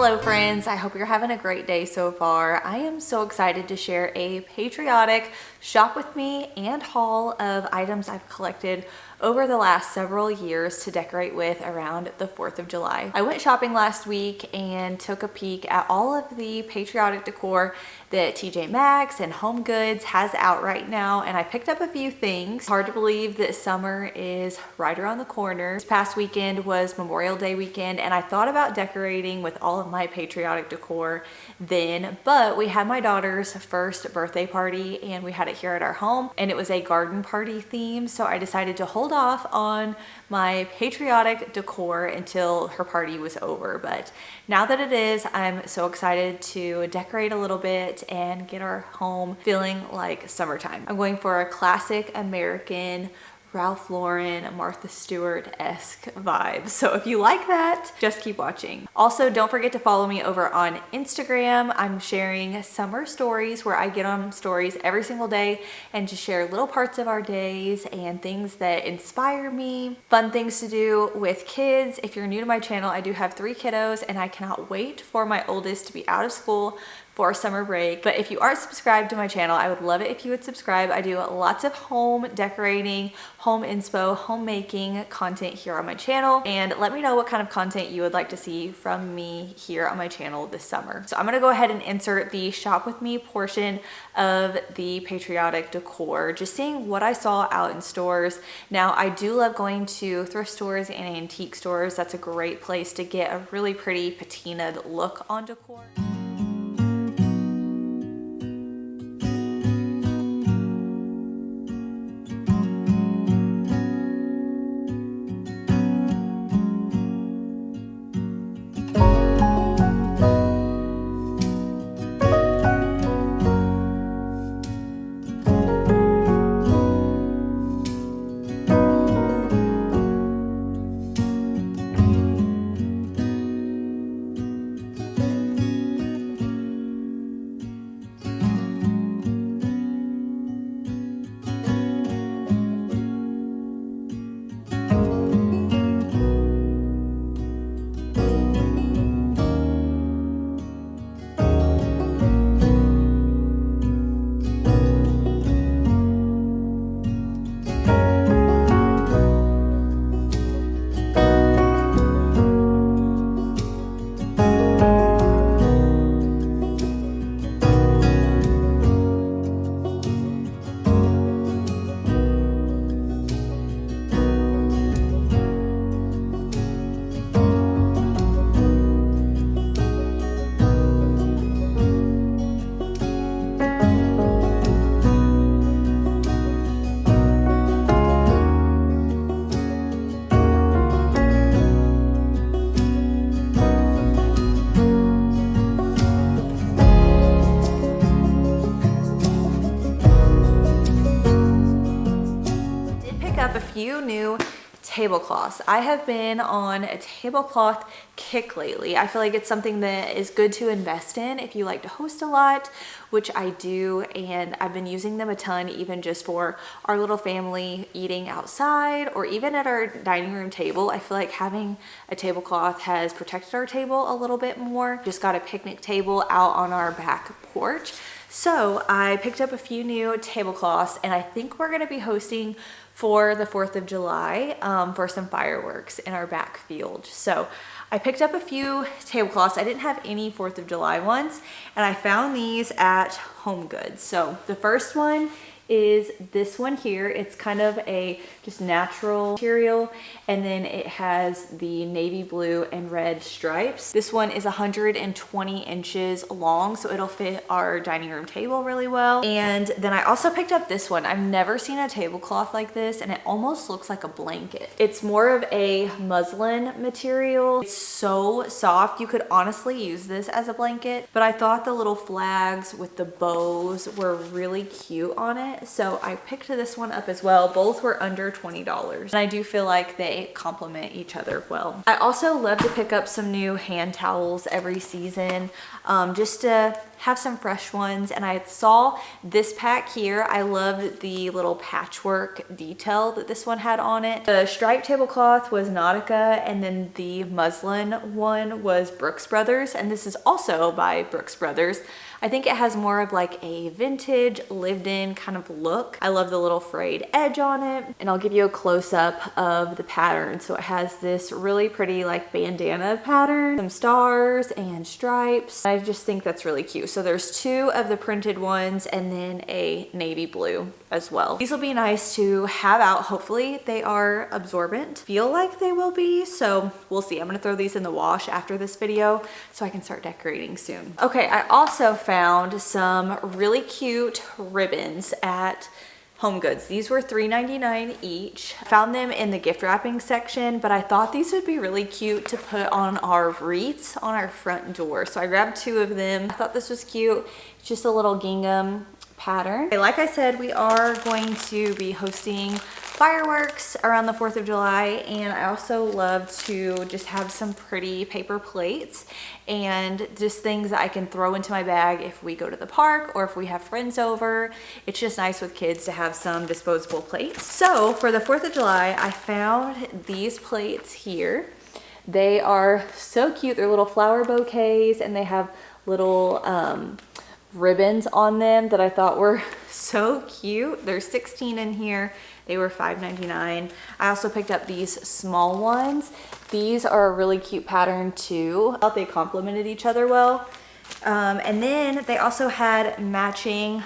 Hello friends, I hope you're having a great day so far. I am so excited to share a patriotic shop with me and haul of items I've collected over the last several years to decorate with around the 4th of July. I went shopping last week and took a peek at all of the patriotic decor that TJ Maxx and Home Goods has out right now, and I picked up a few things. Hard to believe that summer is right around the corner. This past weekend was Memorial Day weekend, and I thought about decorating with all of my patriotic decor then, but we had my daughter's first birthday party and we had it here at our home, and it was a garden party theme, so I decided to hold off on my patriotic decor until her party was over. But now that it is, I'm so excited to decorate a little bit and get our home feeling like summertime. I'm going for a classic American Ralph Lauren, Martha Stewart-esque vibe. So if you like that, just keep watching. Also, don't forget to follow me over on Instagram. I'm sharing summer stories where I get on stories every single day and just share little parts of our days and things that inspire me, fun things to do with kids. If you're new to my channel, I do have 3 kiddos and I cannot wait for my oldest to be out of school for summer break. But if you aren't subscribed to my channel, I would love it if you would subscribe. I do lots of home decorating, home inspo, homemaking content here on my channel, and let me know what kind of content you would like to see from me here on my channel this summer. So I'm gonna go ahead and insert the shop with me portion of the patriotic decor, just seeing what I saw out in stores. Now, I do love going to thrift stores and antique stores. That's a great place to get a really pretty patinaed look on decor. Up a few new tablecloths. I have been on a tablecloth kick lately. I feel like it's something that is good to invest in if you like to host a lot, which I do, and I've been using them a ton, even just for our little family eating outside or even at our dining room table. I feel like having a tablecloth has protected our table a little bit more. Just got a picnic table out on our back porch. So I picked up a few new tablecloths, and I think we're gonna be hosting for the 4th of July for some fireworks in our back field. So I picked up a few tablecloths. I didn't have any 4th of July ones, and I found these at Home Goods. So the first one is this one here. It's kind of a just natural material, and then it has the navy blue and red stripes. This one is 120 inches long, so it'll fit our dining room table really well. And then I also picked up this one. I've never seen a tablecloth like this, and it almost looks like a blanket. It's more of a muslin material. It's so soft. You could honestly use this as a blanket, but I thought the little flags with the bows were really cute on it. So I picked this one up as well. Both were under $20, and I do feel like they complement each other well. I also love to pick up some new hand towels every season, just to have some fresh ones. And I saw this pack here. I loved the little patchwork detail that this one had on it. The striped tablecloth was Nautica, and then the muslin one was Brooks Brothers, and this is also by Brooks Brothers. I think it has more of like a vintage lived in kind of look. I love the little frayed edge on it, and I'll give you a close-up of the pattern. So it has this really pretty like bandana pattern, some stars and stripes. I just think that's really cute. So there's two of the printed ones and then a navy blue as well. These will be nice to have out. Hopefully they are absorbent. Feel like they will be, so we'll see. I'm gonna throw these in the wash after this video so I can start decorating soon. Okay, I also found some really cute ribbons at Home Goods. These were $3.99 each. I found them in the gift wrapping section, but I thought these would be really cute to put on our wreaths on our front door. So I grabbed two of them. I thought this was cute. It's just a little gingham pattern. Okay, like I said, we are going to be hosting fireworks around the 4th of July, and I also love to just have some pretty paper plates and just things that I can throw into my bag if we go to the park or if we have friends over. It's just nice with kids to have some disposable plates. So for the 4th of July, I found these plates here. They are so cute. They're little flower bouquets, and they have little ribbons on them that I thought were so cute. There's 16 in here. They were $5.99. I also picked up these small ones. These are a really cute pattern too. I thought they complemented each other well. And then they also had matching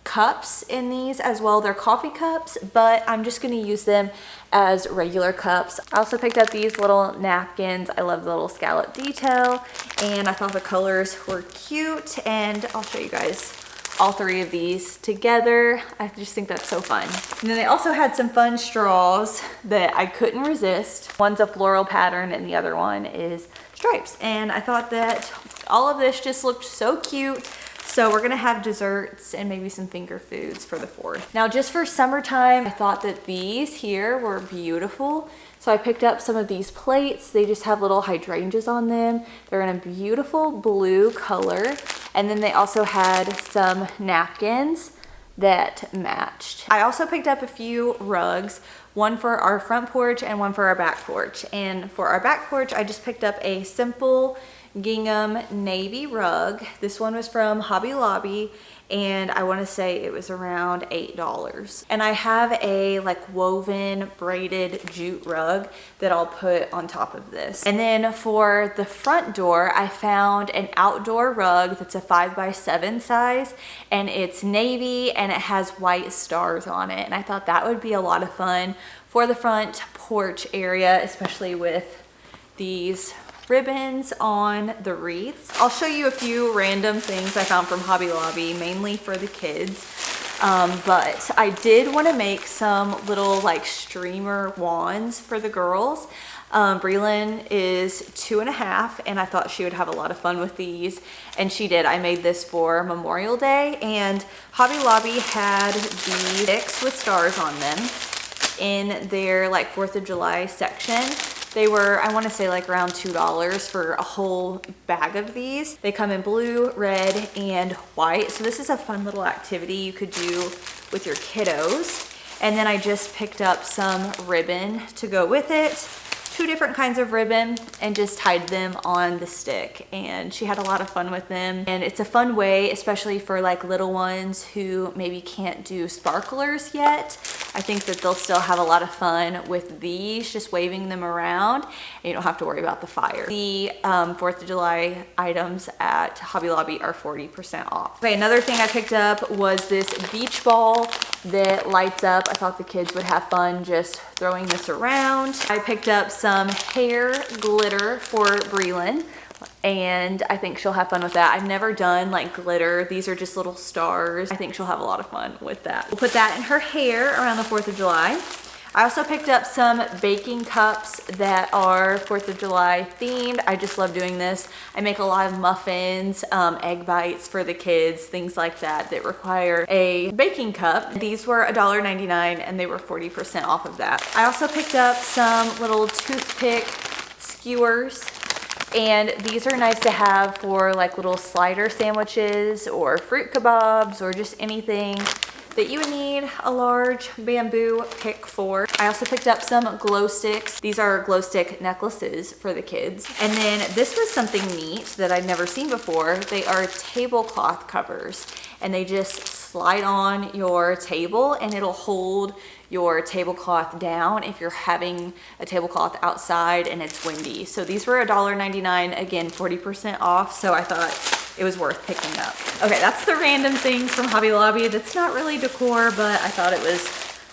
cups in these as well. They're coffee cups, but I'm just gonna use them as regular cups. I also picked up these little napkins. I love the little scallop detail, and I thought the colors were cute, and I'll show you guys all three of these together. I just think that's so fun. And then they also had some fun straws that I couldn't resist. One's a floral pattern and the other one is stripes. And I thought that all of this just looked so cute. So we're gonna have desserts and maybe some finger foods for the 4th. Now just for summertime, I thought that these here were beautiful. So I picked up some of these plates. They just have little hydrangeas on them. They're in a beautiful blue color. And then they also had some napkins that matched. I also picked up a few rugs, one for our front porch and one for our back porch. And for our back porch, I just picked up a simple gingham navy rug. This one was from Hobby Lobby, and I want to say it was around $8. And I have a like woven braided jute rug that I'll put on top of this. And then for the front door, I found an outdoor rug that's a 5x7 size, and it's navy and it has white stars on it. And I thought that would be a lot of fun for the front porch area, especially with these ribbons on the wreaths. I'll show you a few random things I found from Hobby Lobby, mainly for the kids. But I did want to make some little like streamer wands for the girls. Breland is 2.5, and I thought she would have a lot of fun with these, and she did. I made this for Memorial Day, and Hobby Lobby had the sticks with stars on them in their like 4th of July section. They were, I want to say like around $2 for a whole bag of these. They come in blue, red, and white. So this is a fun little activity you could do with your kiddos. And then I just picked up some ribbon to go with it. 2 different kinds of ribbon, and just tied them on the stick, and she had a lot of fun with them. And it's a fun way, especially for like little ones who maybe can't do sparklers yet. I think that they'll still have a lot of fun with these, just waving them around, and you don't have to worry about the fire. The 4th of July items at Hobby Lobby are 40% off. Okay, another thing I picked up was this beach ball that lights up. I thought the kids would have fun just throwing this around. I picked up some hair glitter for Breland, and I think she'll have fun with that. I've never done like glitter. These are just little stars. I think she'll have a lot of fun with that. We'll put that in her hair around the 4th of July. I also picked up some baking cups that are 4th of July themed. I just love doing this. I make a lot of muffins, egg bites for the kids, things like that that require a baking cup. These were $1.99, and they were 40% off of that. I also picked up some little toothpick skewers, And these are nice to have for like little slider sandwiches or fruit kebabs or just anything that you would need a large bamboo pick for. I also picked up some glow sticks. These are glow stick necklaces for the kids. And then this was something neat that I'd never seen before. They are tablecloth covers, and they just slide on your table and it'll hold your tablecloth down if you're having a tablecloth outside and it's windy. So these were $1.99, again 40% off, so I thought it was worth picking up. Okay, that's the random things from Hobby Lobby. That's not really decor, but I thought it was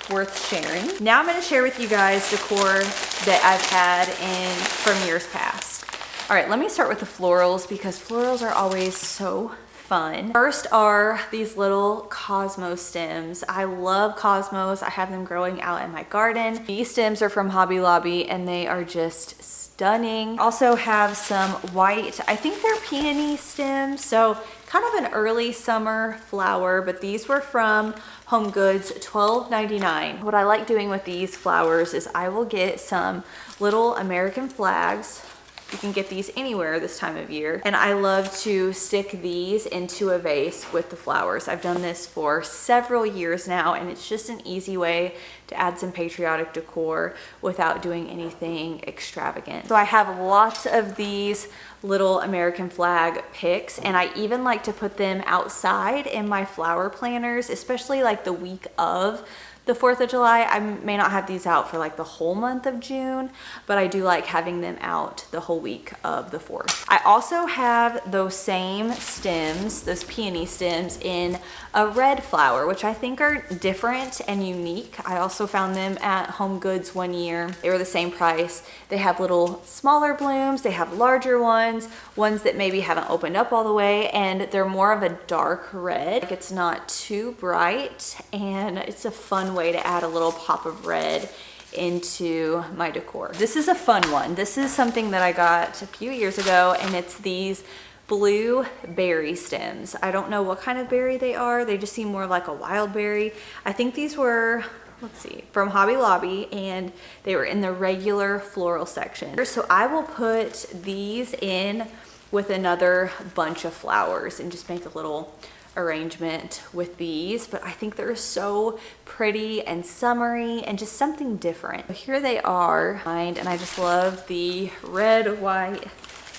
worth sharing. Now I'm gonna share with you guys decor that I've had from years past. All right, let me start with the florals because florals are always so fun. First are these little Cosmos stems. I love Cosmos. I have them growing out in my garden. These stems are from Hobby Lobby and they are just stunning. Also have some white, I think they're peony stems, so kind of an early summer flower, but these were from Home Goods, $12.99. What I like doing with these flowers is I will get some little American flags. You can get these anywhere this time of year. And I love to stick these into a vase with the flowers. I've done this for several years now, and it's just an easy way to add some patriotic decor without doing anything extravagant. So I have lots of these little American flag picks, and I even like to put them outside in my flower planters, especially like the week of the 4th of July. I may not have these out for like the whole month of June, but I do like having them out the whole week of the 4th. I also have those same stems, those peony stems, in a red flower, which I think are different and unique. I also found them at Home Goods one year. They were the same price. They have little smaller blooms, they have larger ones that maybe haven't opened up all the way, and they're more of a dark red. Like, it's not too bright, and it's a fun way to add a little pop of red into my decor. This is a fun one. This is something that I got a few years ago, and it's these blue berry stems. I don't know what kind of berry they are. They just seem more like a wild berry. I think these were, let's see, from Hobby Lobby, and they were in the regular floral section. So I will put these in with another bunch of flowers and just make a little arrangement with these, but I think they're so pretty and summery and just something different. So here they are, and I just love the red, white,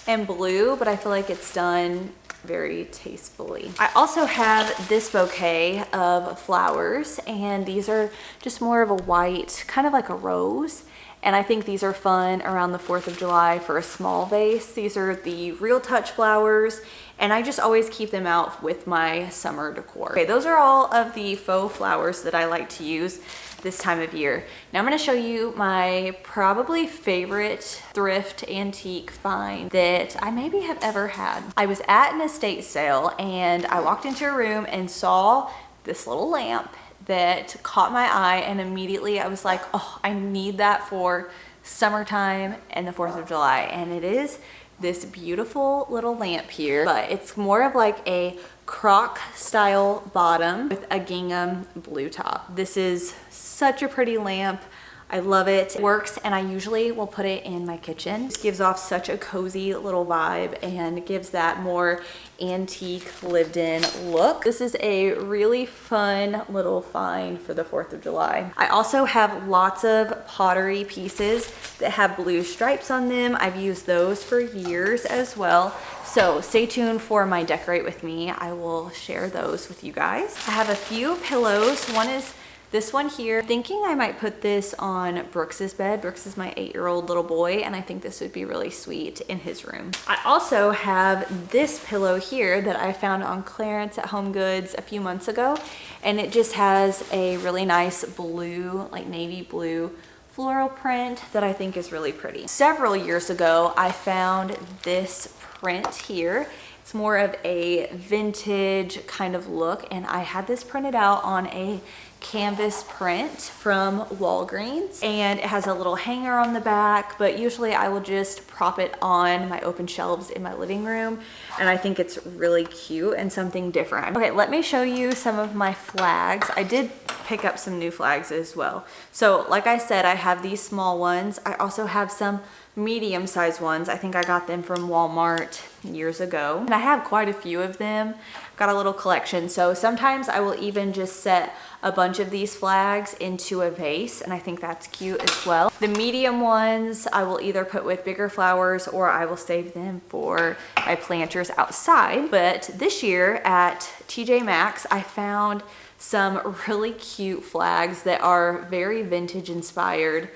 and blue, but I feel like it's done very tastefully. I also have this bouquet of flowers, and these are just more of a white, kind of like a rose. And I think these are fun around the 4th of July for a small vase. These are the Real Touch flowers, and I just always keep them out with my summer decor. Okay, those are all of the faux flowers that I like to use this time of year. Now I'm gonna show you my probably favorite thrift antique find that I maybe have ever had. I was at an estate sale, and I walked into a room and saw this little lamp that caught my eye, and immediately I was like, oh, I need that for summertime and the 4th of July. And it is this beautiful little lamp here, but it's more of like a croc style bottom with a gingham blue top. This is such a pretty lamp. I love it. It works, and I usually will put it in my kitchen. It gives off such a cozy little vibe and gives that more antique lived in look. This is a really fun little find for the 4th of July. I also have lots of pottery pieces that have blue stripes on them. I've used those for years as well. So stay tuned for my Decorate With Me. I will share those with you guys. I have a few pillows. One is this one here. Thinking I might put this on Brooks's bed. Brooks is my 8-year-old little boy, and I think this would be really sweet in his room. I also have this pillow here that I found on clearance at Home Goods a few months ago, and it just has a really nice blue, like navy blue floral print that I think is really pretty. Several years ago, I found this print here. It's more of a vintage kind of look, and I had this printed out on a canvas print from Walgreens, and it has a little hanger on the back, but usually I will just prop it on my open shelves in my living room, and I think it's really cute and something different. Okay, let me show you some of my flags. I did pick up some new flags as well. So like I said, I have these small ones. I also have some medium-sized ones. I think I got them from Walmart years ago, and I have quite a few of them. Got a little collection, so sometimes I will even just set a bunch of these flags into a vase, and I think that's cute as well. The medium ones I will either put with bigger flowers or I will save them for my planters outside. But this year at TJ Maxx, I found some really cute flags that are very vintage inspired,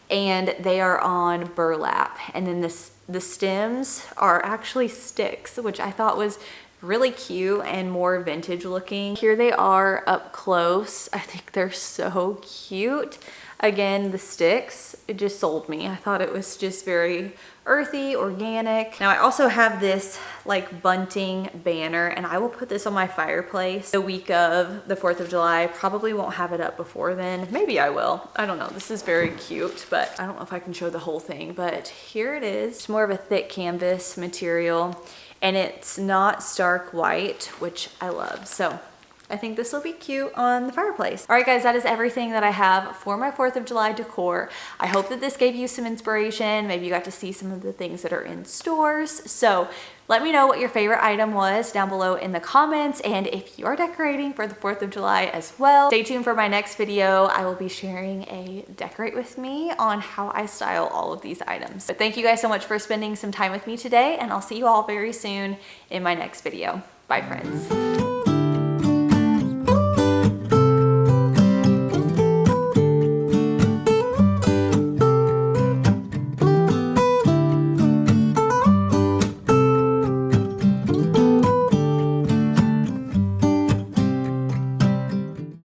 and they are on burlap, and then the stems are actually sticks, which I thought was really cute and more vintage looking. Here they are up close. I think they're so cute. Again, the sticks, it just sold me. I thought it was just very earthy, organic. Now I also have this like bunting banner, and I will put this on my fireplace the week of the 4th of July. Probably won't have it up before then. Maybe I will. I don't know. This is very cute, but I don't know if I can show the whole thing, but here it is. It's more of a thick canvas material, and it's not stark white, which I love. So I think this will be cute on the fireplace. All right, guys, that is everything that I have for my 4th of July decor. I hope that this gave you some inspiration. Maybe you got to see some of the things that are in stores. So let me know what your favorite item was down below in the comments, and if you are decorating for the 4th of July as well. Stay tuned for my next video. I will be sharing a decorate with me on how I style all of these items. But thank you guys so much for spending some time with me today, and I'll see you all very soon in my next video. Bye, friends.